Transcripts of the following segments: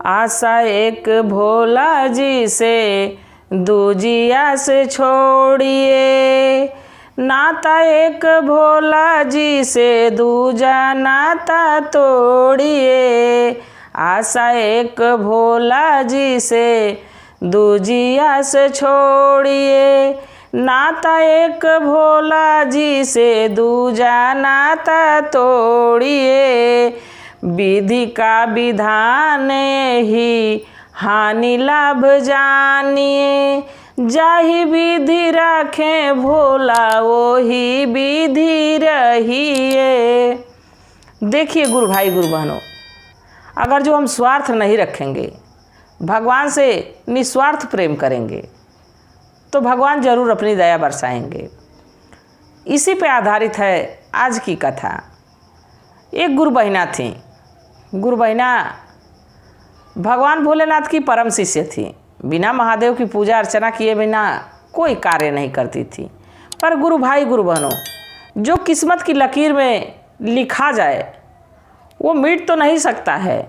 आशा एक भोला जी से दूजिया से छोड़िए, नाता एक भोला जी से दूजा नाता तोड़िए। आशा एक भोला जी से दूजिया से छोड़िए, नाता एक भोला जी से दूजा नाता तोड़िए। विधि का विधान ही हानि लाभ जानिए, जाहि विधि रखें भोला वही विधि रहिए। देखिए गुरु भाई गुरु बहनों, अगर जो हम स्वार्थ नहीं रखेंगे, भगवान से निस्वार्थ प्रेम करेंगे, तो भगवान जरूर अपनी दया बरसाएंगे। इसी पे आधारित है आज की कथा। एक गुरु बहिना थी। गुरु बहिना भगवान भोलेनाथ की परम शिष्य थी। बिना महादेव की पूजा अर्चना किए बिना कोई कार्य नहीं करती थी। पर गुरु भाई गुरु बहनों, जो किस्मत की लकीर में लिखा जाए वो मिट तो नहीं सकता है,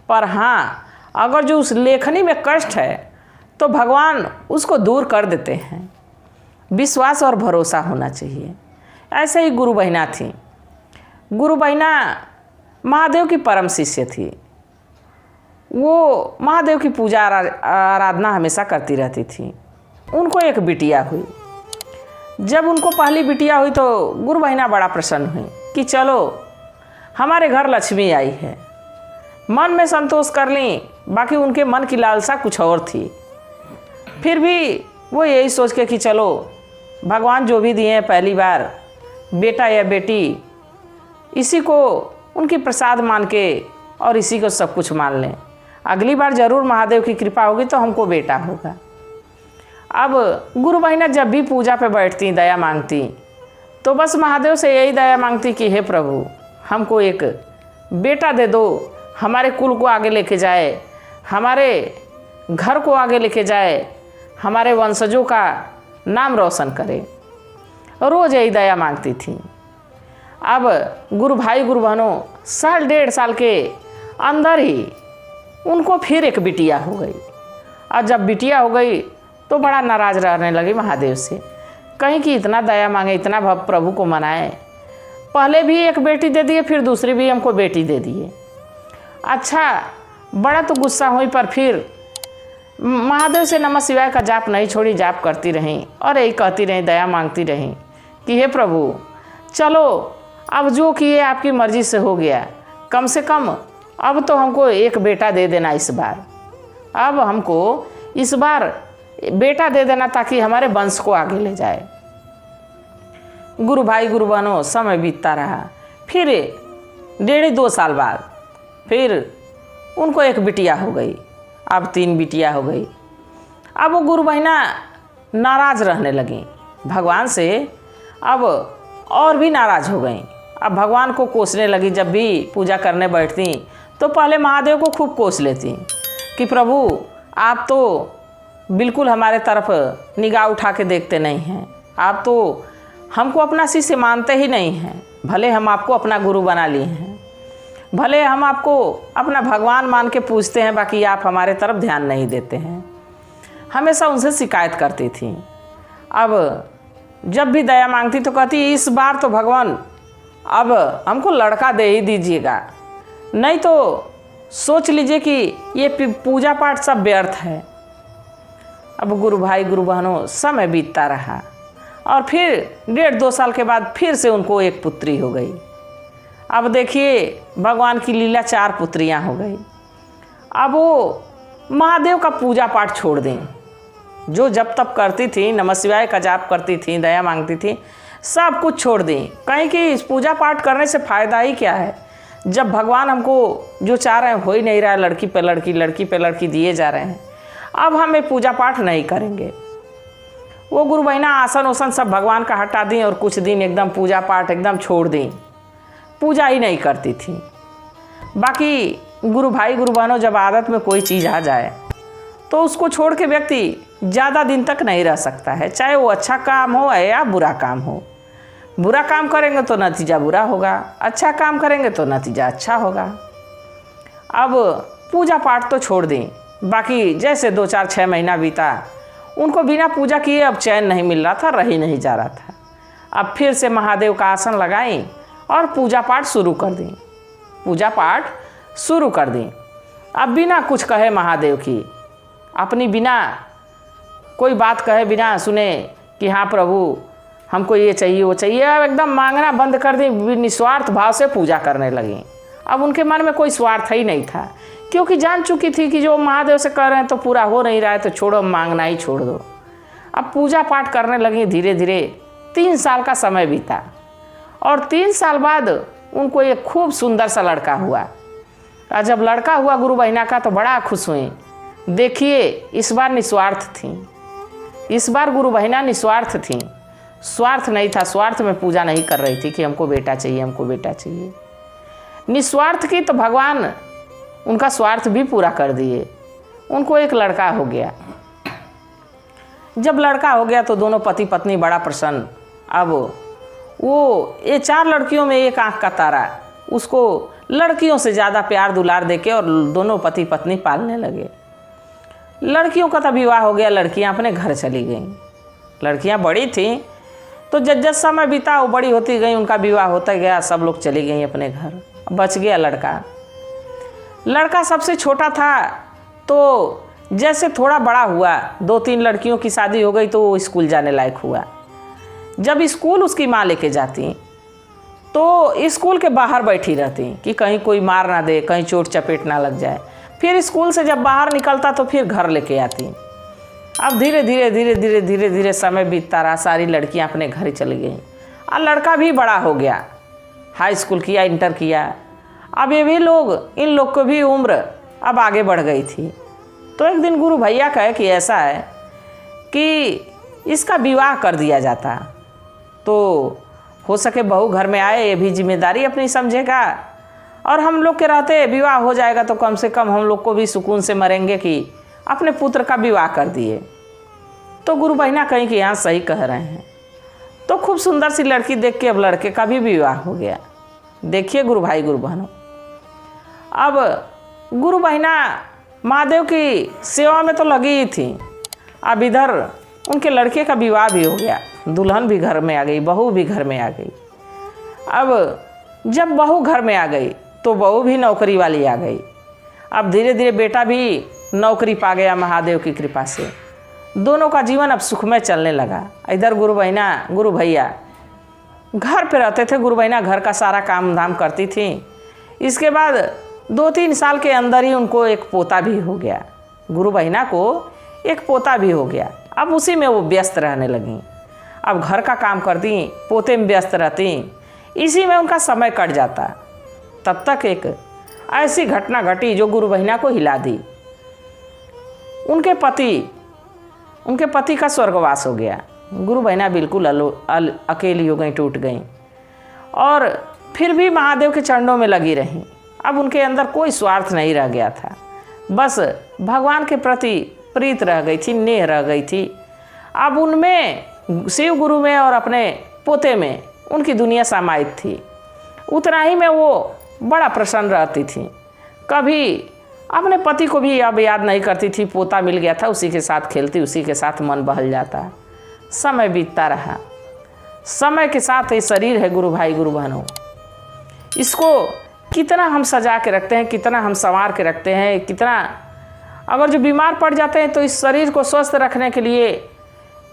पर हाँ, अगर जो उस लेखनी में कष्ट है तो भगवान उसको दूर कर देते हैं। विश्वास और भरोसा होना चाहिए। ऐसे ही गुरु बहिना थी। गुरु बहिना महादेव की परम शिष्य थी। वो महादेव की पूजा आराधना हमेशा करती रहती थी। उनको एक बिटिया हुई। जब उनको पहली बिटिया हुई तो गुरु बहिना बड़ा प्रसन्न हुई कि चलो हमारे घर लक्ष्मी आई है। मन में संतोष कर ली, बाकी उनके मन की लालसा कुछ और थी। फिर भी वो यही सोच के कि चलो भगवान जो भी दिए पहली बार बेटा या बेटी, इसी को उनकी प्रसाद मान के और इसी को सब कुछ मान लें। अगली बार ज़रूर महादेव की कृपा होगी तो हमको बेटा होगा। अब गुरु बहिना जब भी पूजा पे बैठती, दया मांगती, तो बस महादेव से यही दया मांगती कि हे प्रभु, हमको एक बेटा दे दो, हमारे कुल को आगे लेके जाए, हमारे घर को आगे लेके जाए, हमारे वंशजों का नाम रोशन करे। रोज़ यही दया मांगती थी। अब गुरु भाई गुरु बहनों, साल डेढ़ साल के अंदर ही उनको फिर एक बिटिया हो गई। और जब बिटिया हो गई तो बड़ा नाराज़ रहने लगी महादेव से, कहीं कि इतना दया मांगे, इतना भव प्रभु को मनाए। पहले भी एक बेटी दे दिए, फिर दूसरी भी हमको बेटी दे दिए। अच्छा, बड़ा तो गुस्सा हुई, पर फिर महादेव से नमः शिवाय का जाप नहीं छोड़ी, जाप करती रहीं और यही कहती रहीं, दया मांगती रहीं कि हे प्रभु, चलो अब जो किए आपकी मर्जी से हो गया, कम से कम अब तो हमको एक बेटा दे देना इस बार। अब हमको इस बार बेटा दे देना ताकि हमारे वंश को आगे ले जाए। गुरु भाई गुरु बहनों, समय बीतता रहा। फिर 1.5-2 साल बाद फिर उनको एक बिटिया हो गई। अब 3 बिटिया हो गई। अब वो गुरु बहिना नाराज़ रहने लगी भगवान से, अब और भी नाराज़ हो गई। अब भगवान को कोसने लगी। जब भी पूजा करने बैठती तो पहले महादेव को खूब कोस लेती कि प्रभु, आप तो बिल्कुल हमारे तरफ निगाह उठा के देखते नहीं हैं, आप तो हमको अपना शिष्य मानते ही नहीं हैं। भले हम आपको अपना गुरु बना लिए हैं, भले हम आपको अपना भगवान मान के पूजते हैं, बाकी आप हमारे तरफ ध्यान नहीं देते हैं। हमेशा उनसे शिकायत करती थी। अब जब भी दया मांगती तो कहती, इस बार तो भगवान अब हमको लड़का दे ही दीजिएगा, नहीं तो सोच लीजिए कि ये पूजा पाठ सब व्यर्थ है। अब गुरु भाई गुरु बहनों, समय बीतता रहा और फिर 1.5-2 साल के बाद फिर से उनको एक पुत्री हो गई। अब देखिए भगवान की लीला, 4 पुत्रियां हो गई। अब वो महादेव का पूजा पाठ छोड़ दें, जो जब तब करती थी, नमः शिवाय का जाप करती थी, दया मांगती थी, सब कुछ छोड़ दें। कहीं कि इस पूजा पाठ करने से फ़ायदा ही क्या है, जब भगवान हमको जो चाह रहे हैं हो ही नहीं रहा है, लड़की पे लड़की, लड़की पे लड़की दिए जा रहे हैं। अब हम ये पूजा पाठ नहीं करेंगे। वो गुरु बहिना आसन उसन सब भगवान का हटा दी और कुछ दिन एकदम पूजा पाठ एकदम छोड़ दी, पूजा ही नहीं करती थी। बाकी गुरु भाई गुरु बहनों, जब आदत में कोई चीज़ आ जाए तो उसको छोड़ के व्यक्ति ज़्यादा दिन तक नहीं रह सकता है, चाहे वो अच्छा काम हो या बुरा काम हो। बुरा काम करेंगे तो नतीजा बुरा होगा, अच्छा काम करेंगे तो नतीजा अच्छा होगा। अब पूजा पाठ तो छोड़ दी, बाकी जैसे 2-4-6 महीना बीता, उनको बिना पूजा किए अब चैन नहीं मिल रहा था, रही नहीं जा रहा था। अब फिर से महादेव का आसन लगाई और पूजा पाठ शुरू कर दी। पूजा पाठ शुरू कर दी। अब बिना कुछ कहे महादेव की, अपनी बिना कोई बात कहे, बिना सुने कि हाँ प्रभु हमको ये चाहिए वो चाहिए, अब एकदम मांगना बंद कर दी, निस्वार्थ भाव से पूजा करने लगी। अब उनके मन में कोई स्वार्थ ही नहीं था, क्योंकि जान चुकी थी कि जो महादेव से कर रहे हैं तो पूरा हो नहीं रहा है, तो छोड़ो, मांगना ही छोड़ दो। अब पूजा पाठ करने लगी। धीरे धीरे 3 साल का समय बीता और 3 साल बाद उनको एक खूब सुंदर सा लड़का हुआ। और जब लड़का हुआ गुरु बहिना का तो बड़ा खुश हुई। देखिए, इस बार निस्वार्थ थी, इस बार गुरु बहिना निस्वार्थ थी, स्वार्थ नहीं था। स्वार्थ में पूजा नहीं कर रही थी कि हमको बेटा चाहिए, हमको बेटा चाहिए। निस्वार्थ की तो भगवान उनका स्वार्थ भी पूरा कर दिए। उनको एक लड़का हो गया। जब लड़का हो गया तो दोनों पति पत्नी बड़ा प्रसन्न। अब वो ये 4 लड़कियों में एक आंख का तारा, उसको लड़कियों से ज़्यादा प्यार दुलार देके और दोनों पति पत्नी पालने लगे। लड़कियों का तो विवाह हो गया, लड़कियां अपने घर चली गईं। लड़कियां बड़ी थीं तो जब समय बीता वो बड़ी होती गई, उनका विवाह होता गया, सब लोग चली गई अपने घर। बच गया लड़का। लड़का सबसे छोटा था, तो जैसे थोड़ा बड़ा हुआ, 2-3 लड़कियों की शादी हो गई तो वो स्कूल जाने लायक हुआ। जब स्कूल उसकी माँ लेके जाती तो स्कूल के बाहर बैठी रहती कि कहीं कोई मार ना दे, कहीं चोट चपेट ना लग जाए। फिर स्कूल से जब बाहर निकलता तो फिर घर लेके आती। अब धीरे धीरे धीरे धीरे धीरे धीरे समय बीतता रहा, सारी लड़कियां अपने घर चली गईं और लड़का भी बड़ा हो गया, हाई स्कूल किया, इंटर किया। अब ये भी लोग, इन लोग को भी उम्र अब आगे बढ़ गई थी। तो एक दिन गुरु भैया कहे कि ऐसा है कि इसका विवाह कर दिया जाता, तो हो सके बहू घर में आए, ये भी जिम्मेदारी अपनी समझेगा, और हम लोग के रहते विवाह हो जाएगा तो कम से कम हम लोग को भी सुकून से मरेंगे कि अपने पुत्र का विवाह कर दिए। तो गुरु बहिना कहीं कि यहाँ सही कह रहे हैं। तो खूब सुंदर सी लड़की देख के अब लड़के का भी विवाह हो गया। देखिए गुरु भाई गुरु बहनों, अब गुरु बहिना महादेव की सेवा में तो लगी ही थी। अब इधर उनके लड़के का विवाह भी हो गया, दुल्हन भी घर में आ गई, बहू भी घर में आ गई। अब जब बहू घर में आ गई तो बहू भी नौकरी वाली आ गई। अब धीरे धीरे बेटा भी नौकरी पा गया महादेव की कृपा से। दोनों का जीवन अब सुखमय चलने लगा। इधर गुरु बहिना, गुरु भैया घर पे रहते थे, गुरु बहिना घर का सारा काम धाम करती थी। इसके बाद 2-3 साल के अंदर ही उनको एक पोता भी हो गया। गुरु बहिना को एक पोता भी हो गया। अब उसी में वो व्यस्त रहने लगी। अब घर का काम करती, पोते में व्यस्त रहती, इसी में उनका समय कट जाता। तब तक एक ऐसी घटना घटी जो गुरु बहिना को हिला दी। उनके पति का स्वर्गवास हो गया। गुरु बहिना बिल्कुल अकेली हो गई, टूट गई, और फिर भी महादेव के चरणों में लगी रहीं। अब उनके अंदर कोई स्वार्थ नहीं रह गया था, बस भगवान के प्रति प्रीत रह गई थी, नेह रह गई थी। अब उनमें, शिव गुरु में और अपने पोते में उनकी दुनिया समाहित थी। उतना ही में वो बड़ा प्रसन्न रहती थी। कभी अपने पति को भी अब याद नहीं करती थी, पोता मिल गया था, उसी के साथ खेलती, उसी के साथ मन बहल जाता। समय बीतता रहा। समय के साथ ये शरीर है गुरु भाई गुरु बहनों, इसको कितना हम सजा के रखते हैं, कितना हम संवार के रखते हैं, कितना अगर जो बीमार पड़ जाते हैं तो इस शरीर को स्वस्थ रखने के लिए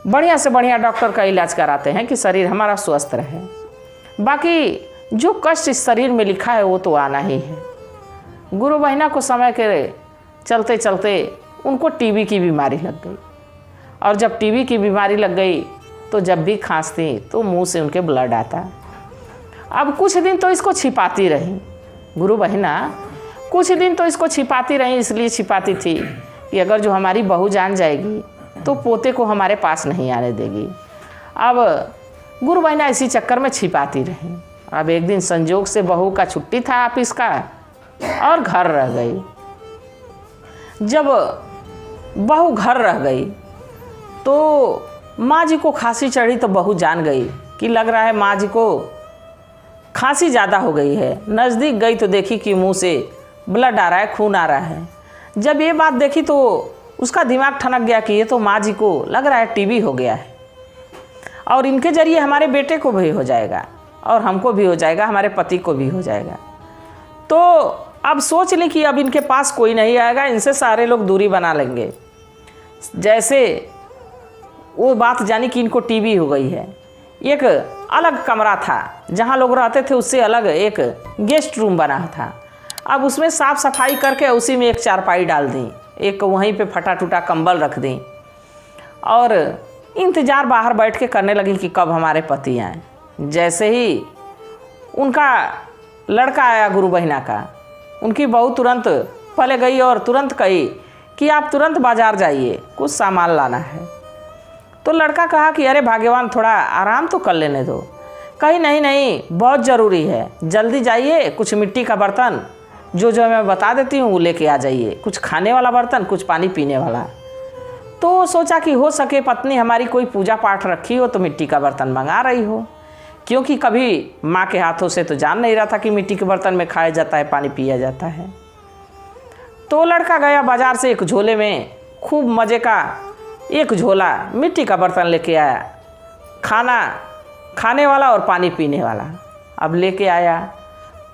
बढ़िया से बढ़िया डॉक्टर का इलाज कराते हैं कि शरीर हमारा स्वस्थ रहे। बाकी जो कष्ट इस शरीर में लिखा है वो तो आना ही है। गुरु बहिना को समय के चलते चलते उनको टीबी की बीमारी लग गई, और जब टीबी की बीमारी लग गई तो जब भी खांसती तो मुंह से उनके ब्लड आता। अब कुछ दिन तो इसको छिपाती रही गुरु बहिना, कुछ दिन तो इसको छिपाती रही। इसलिए छिपाती थी कि अगर जो हमारी बहू जान जाएगी तो पोते को हमारे पास नहीं आने देगी। अब गुरु बहिना इसी चक्कर में छिपाती रही। अब एक दिन संजोग से बहू का छुट्टी था ऑफिस का और घर रह गई। जब बहू घर रह गई तो माँ जी को खांसी चढ़ी, तो बहू जान गई कि लग रहा है माँ जी को खांसी ज़्यादा हो गई है। नज़दीक गई तो देखी कि मुंह से ब्लड आ रहा है, खून आ रहा है। जब ये बात देखी तो उसका दिमाग ठनक गया कि ये तो माँ जी को लग रहा है टीबी हो गया है और इनके ज़रिए हमारे बेटे को भी हो जाएगा और हमको भी हो जाएगा, हमारे पति को भी हो जाएगा। तो अब सोच ली कि अब इनके पास कोई नहीं आएगा, इनसे सारे लोग दूरी बना लेंगे। जैसे वो बात जानी कि इनको टीबी हो गई है, एक अलग कमरा था जहाँ लोग रहते थे, उससे अलग एक गेस्ट रूम बना था। अब उसमें साफ़ सफाई करके उसी में एक चारपाई डाल दी, एक वहीं पे फटा टूटा कंबल रख दी और इंतज़ार बाहर बैठ के करने लगी कि कब हमारे पति आए। जैसे ही उनका लड़का आया गुरु बहिना का, उनकी बहू तुरंत पहले गई और तुरंत कही कि आप तुरंत बाज़ार जाइए, कुछ सामान लाना है। तो लड़का कहा कि अरे भाग्यवान, थोड़ा आराम तो कर लेने दो। कही नहीं नहीं, बहुत ज़रूरी है, जल्दी जाइए, कुछ मिट्टी का बर्तन जो मैं बता देती हूँ वो लेके आ जाइए, कुछ खाने वाला बर्तन, कुछ पानी पीने वाला। तो सोचा कि हो सके पत्नी हमारी कोई पूजा पाठ रखी हो तो मिट्टी का बर्तन मंगा रही हो, क्योंकि कभी माँ के हाथों से तो जान नहीं रहा था कि मिट्टी के बर्तन में खाया जाता है, पानी पिया जाता है। तो लड़का गया बाज़ार से एक झोले में खूब मज़े का एक झोला मिट्टी का बर्तन लेके आया, खाना खाने वाला और पानी पीने वाला। अब लेके आया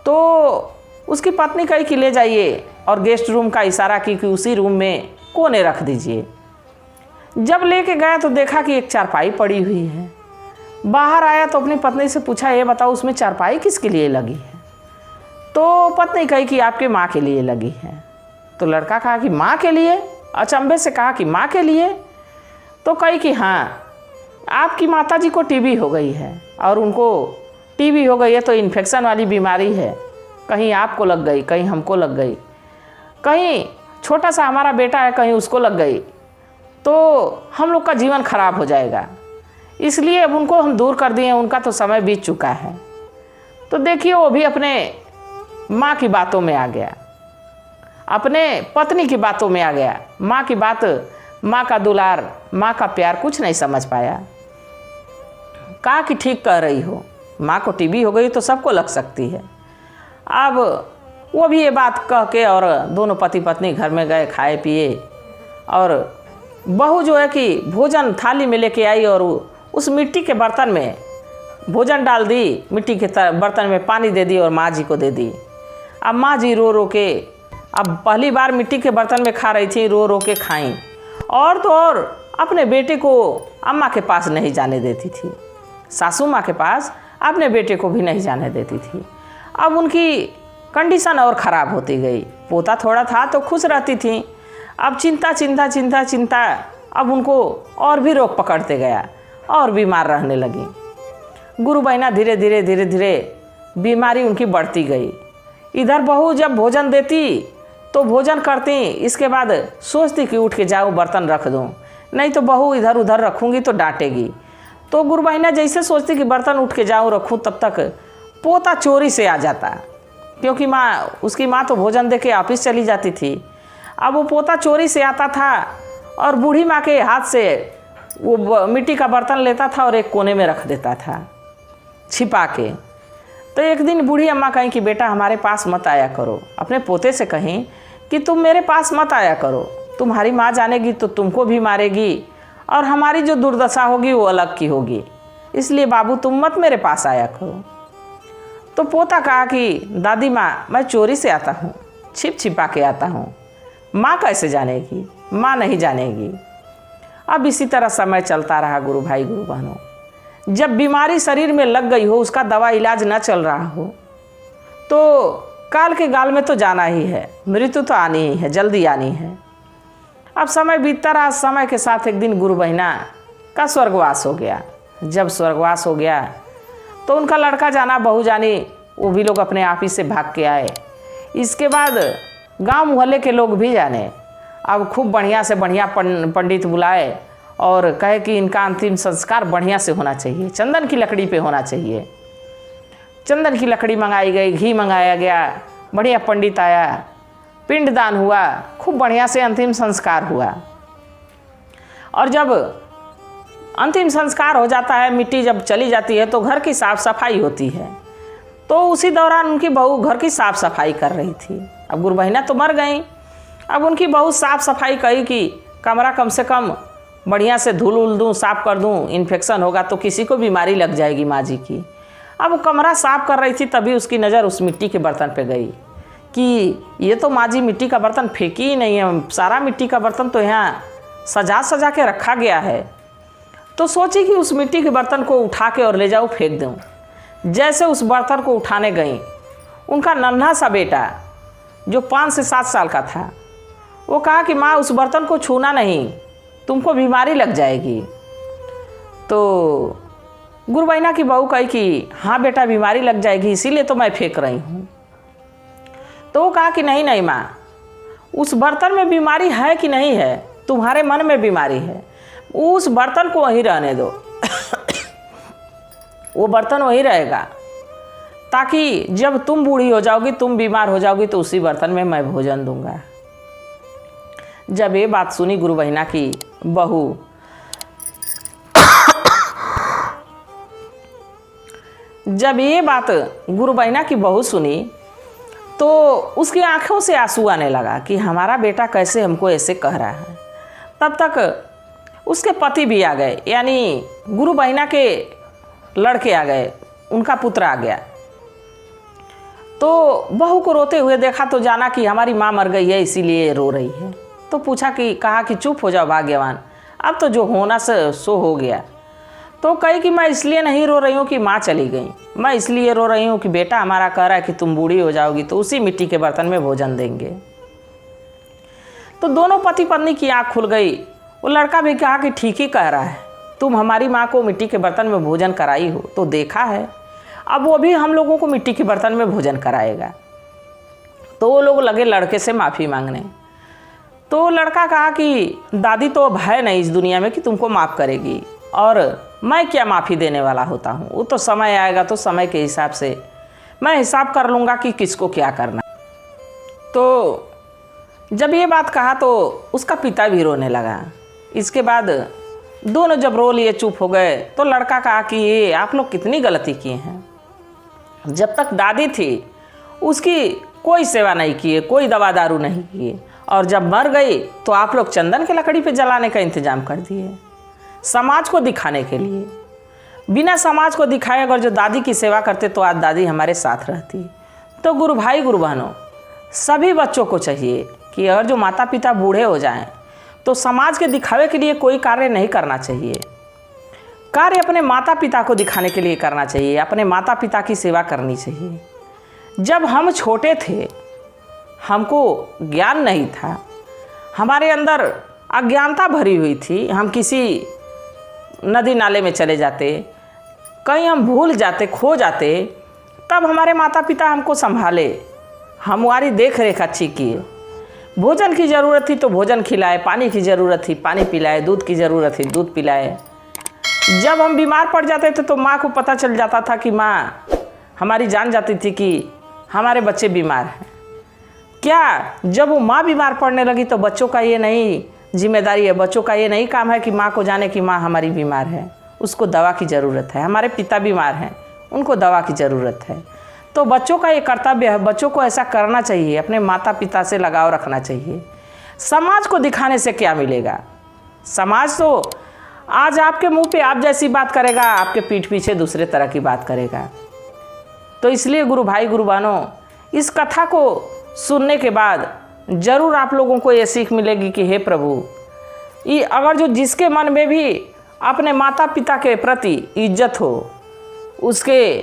तो उसकी पत्नी कही कि ले जाइए और गेस्ट रूम का इशारा की कि उसी रूम में कोने रख दीजिए। जब लेके गया तो देखा कि एक चारपाई पड़ी हुई है। बाहर आया तो अपनी पत्नी से पूछा, ये बताओ उसमें चारपाई किसके लिए लगी है? तो पत्नी कही कि आपके माँ के लिए लगी है। तो लड़का कहा कि माँ के लिए? अचंभे से कहा कि माँ के लिए? तो कही कि हाँ, आपकी माताजी को टीबी हो गई है और उनको टीबी हो गई है तो इन्फेक्शन वाली बीमारी है, कहीं आपको लग गई, कहीं हमको लग गई, कहीं छोटा सा हमारा बेटा है कहीं उसको लग गई तो हम लोग का जीवन खराब हो जाएगा, इसलिए अब उनको हम दूर कर दिए, उनका तो समय बीत चुका है। तो देखिए वो भी अपने माँ की बातों में आ गया, अपने पत्नी की बातों में आ गया। माँ की बात, माँ का दुलार, माँ का प्यार कुछ नहीं समझ पाया। कहा कि ठीक कह रही हो, माँ को टीबी हो गई तो सबको लग सकती है। अब वो भी ये बात कह के और दोनों पति पत्नी घर में गए, खाए पिए और बहू जो है कि भोजन थाली में लेके आई और उस मिट्टी के बर्तन में भोजन डाल दी, मिट्टी के बर्तन में पानी दे दी और माँ जी को दे दी। अब माँ जी रो रो के, अब पहली बार मिट्टी के बर्तन में खा रही थी, रो रो के खाई और तो और अपने बेटे को अम्मा के पास नहीं जाने देती थी, सासू माँ के पास अपने बेटे को भी नहीं जाने देती थी। अब उनकी कंडीशन और ख़राब होती गई। पोता थोड़ा था तो खुश रहती थी, अब चिंता चिंता चिंता चिंता अब उनको और भी रोग पकड़ते गया और बीमार रहने लगी। गुरु बहिना धीरे धीरे धीरे धीरे बीमारी उनकी बढ़ती गई। इधर बहू जब भोजन देती तो भोजन करती, इसके बाद सोचती कि उठ के जाऊँ बर्तन रख दूँ, नहीं तो बहू इधर उधर रखूँगी तो डांटेगी। तो गुरु बहिना जैसे सोचती कि बर्तन उठ के जाऊँ रखूँ, तब तक पोता चोरी से आ जाता, क्योंकि उसकी माँ तो भोजन दे के ऑफिस चली जाती थी। अब वो पोता चोरी से आता था और बूढ़ी माँ के हाथ से वो मिट्टी का बर्तन लेता था और एक कोने में रख देता था छिपा के। तो एक दिन बूढ़ी अम्मा कहीं कि बेटा हमारे पास मत आया करो, अपने पोते से कहीं कि तुम मेरे पास मत आया करो, तुम्हारी माँ जानेगी तो तुमको भी मारेगी और हमारी जो दुर्दशा होगी वो अलग की होगी, इसलिए बाबू तुम मत मेरे पास आया करो। तो पोता कहा कि दादी माँ, मैं चोरी से आता हूँ, छिप छिपा के आता हूँ, माँ कैसे जानेगी, माँ नहीं जानेगी। अब इसी तरह समय चलता रहा गुरु भाई गुरु बहनों। जब बीमारी शरीर में लग गई हो, उसका दवा इलाज न चल रहा हो तो काल के गाल में तो जाना ही है, मृत्यु तो आनी ही है, जल्दी आनी है। अब समय बीतता रहा, समय के साथ एक दिन गुरु बहिना का स्वर्गवास हो गया। जब स्वर्गवास हो गया तो उनका लड़का जाना, बहू जानी, वो भी लोग अपने आप ही से भाग के आए। इसके बाद गांव मोहल्ले के लोग भी जाने। अब खूब बढ़िया से बढ़िया पंडित बुलाए और कहे कि इनका अंतिम संस्कार बढ़िया से होना चाहिए, चंदन की लकड़ी पे होना चाहिए। चंदन की लकड़ी मंगाई गई, घी मंगाया गया, बढ़िया पंडित आया, पिंडदान हुआ, खूब बढ़िया से अंतिम संस्कार हुआ। और जब अंतिम संस्कार हो जाता है, मिट्टी जब चली जाती है तो घर की साफ़ सफाई होती है। तो उसी दौरान उनकी बहू घर की साफ़ सफाई कर रही थी। अब गुरु बहिना तो मर गई। अब उनकी बहुत साफ़ सफाई कही कि कमरा कम से कम बढ़िया से धुल उल दूँ, साफ़ कर दूँ, इन्फेक्शन होगा तो किसी को बीमारी लग जाएगी माँ जी की। अब वो कमरा साफ़ कर रही थी, तभी उसकी नज़र उस मिट्टी के बर्तन पे गई कि ये तो माँ जी मिट्टी का बर्तन फेंकी ही नहीं है, सारा मिट्टी का बर्तन तो यहाँ सजा सजा के रखा गया है। तो सोची कि उस मिट्टी के बर्तन को उठा के और ले जाऊँ फेंक दूँ। जैसे उस बर्तन को उठाने गई, उनका नन्हा सा बेटा जो 5 से 7 साल का था, वो कहा कि माँ उस बर्तन को छूना नहीं, तुमको बीमारी लग जाएगी। तो गुरु बहिना की बहू कही कि हाँ बेटा बीमारी लग जाएगी, इसीलिए तो मैं फेंक रही हूँ। तो वो कहा कि नहीं नहीं माँ, उस बर्तन में बीमारी है कि नहीं है, तुम्हारे मन में बीमारी है, उस बर्तन को वहीं रहने दो। वो बर्तन वहीं रहेगा, ताकि जब तुम बूढ़ी हो जाओगी, तुम बीमार हो जाओगी, तो उसी बर्तन में मैं भोजन दूंगा। जब ये बात सुनी गुरु बहिना की बहू, जब ये बात गुरु बहिना की बहू सुनी तो उसकी आंखों से आंसू आने लगा कि हमारा बेटा कैसे हमको ऐसे कह रहा है। तब तक उसके पति भी आ गए, यानी गुरु बहिना के लड़के आ गए, उनका पुत्र आ गया। तो बहू को रोते हुए देखा तो जाना कि हमारी माँ मर गई है, इसीलिए रो रही है। तो पूछा कि कहा कि चुप हो जाओ भाग्यवान, अब तो जो होना सो हो गया। तो कही कि मैं इसलिए नहीं रो रही हूँ कि माँ चली गई, मैं इसलिए रो रही हूँ कि बेटा हमारा कह रहा है कि तुम बूढ़ी हो जाओगी तो उसी मिट्टी के बर्तन में भोजन देंगे। तो दोनों पति पत्नी की आँख खुल गई। वो लड़का भी कहा कि ठीक ही कह रहा है, तुम हमारी माँ को मिट्टी के बर्तन में भोजन कराई हो तो देखा है, अब वो भी हम लोगों को मिट्टी के बर्तन में भोजन कराएगा। तो वो लोग लगे लड़के से माफ़ी मांगने। तो लड़का कहा कि दादी तो अब है नहीं इस दुनिया में कि तुमको माफ़ करेगी, और मैं क्या माफ़ी देने वाला होता हूँ, वो तो समय आएगा तो समय के हिसाब से मैं हिसाब कर लूँगा कि किसको क्या करना। तो जब ये बात कहा तो उसका पिता भी रोने लगा। इसके बाद दोनों जब रो लिए, चुप हो गए, तो लड़का कहा कि ये आप लोग कितनी गलती किए हैं, जब तक दादी थी उसकी कोई सेवा नहीं किए, कोई दवा दारू नहीं किए, और जब मर गई तो आप लोग चंदन के लकड़ी पे जलाने का इंतजाम कर दिए समाज को दिखाने के लिए। बिना समाज को दिखाए अगर जो दादी की सेवा करते तो आज दादी हमारे साथ रहती। तो गुरु भाई गुरु बहनों, सभी बच्चों को चाहिए कि अगर जो माता पिता बूढ़े हो जाएं तो समाज के दिखावे के लिए कोई कार्य नहीं करना चाहिए। कार्य अपने माता पिता को दिखाने के लिए करना चाहिए, अपने माता पिता की सेवा करनी चाहिए। जब हम छोटे थे, हमको ज्ञान नहीं था, हमारे अंदर अज्ञानता भरी हुई थी, हम किसी नदी नाले में चले जाते, कहीं हम भूल जाते, खो जाते, तब हमारे माता पिता हमको संभाले, हमारी देख रेख अच्छी किए। भोजन की ज़रूरत थी तो भोजन खिलाए, पानी की ज़रूरत थी पानी पिलाए, दूध की ज़रूरत थी दूध पिलाए। जब हम बीमार पड़ जाते थे तो माँ को पता चल जाता था कि माँ हमारी जान जाती थी कि हमारे बच्चे बीमार हैं। क्या जब वो माँ बीमार पड़ने लगी तो बच्चों का ये नहीं जिम्मेदारी है, बच्चों का ये नहीं काम है कि माँ को जाने कि माँ हमारी बीमार है, उसको दवा की ज़रूरत है। हमारे पिता बीमार हैं, उनको दवा की ज़रूरत है। तो बच्चों का ये कर्तव्य है, बच्चों को ऐसा करना चाहिए, अपने माता पिता से लगाव रखना चाहिए। समाज को दिखाने से क्या मिलेगा? समाज तो आज आपके मुंह पे आप जैसी बात करेगा, आपके पीठ पीछे दूसरे तरह की बात करेगा। तो इसलिए गुरु भाई गुरु बहनों, इस कथा को सुनने के बाद ज़रूर आप लोगों को ये सीख मिलेगी कि हे प्रभु, ये अगर जो जिसके मन में भी अपने माता पिता के प्रति इज्जत हो, उसके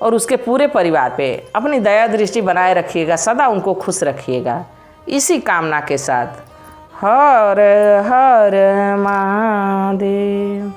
और उसके पूरे परिवार पे अपनी दया दृष्टि बनाए रखिएगा, सदा उनको खुश रखिएगा। इसी कामना के साथ हर हर महादेव।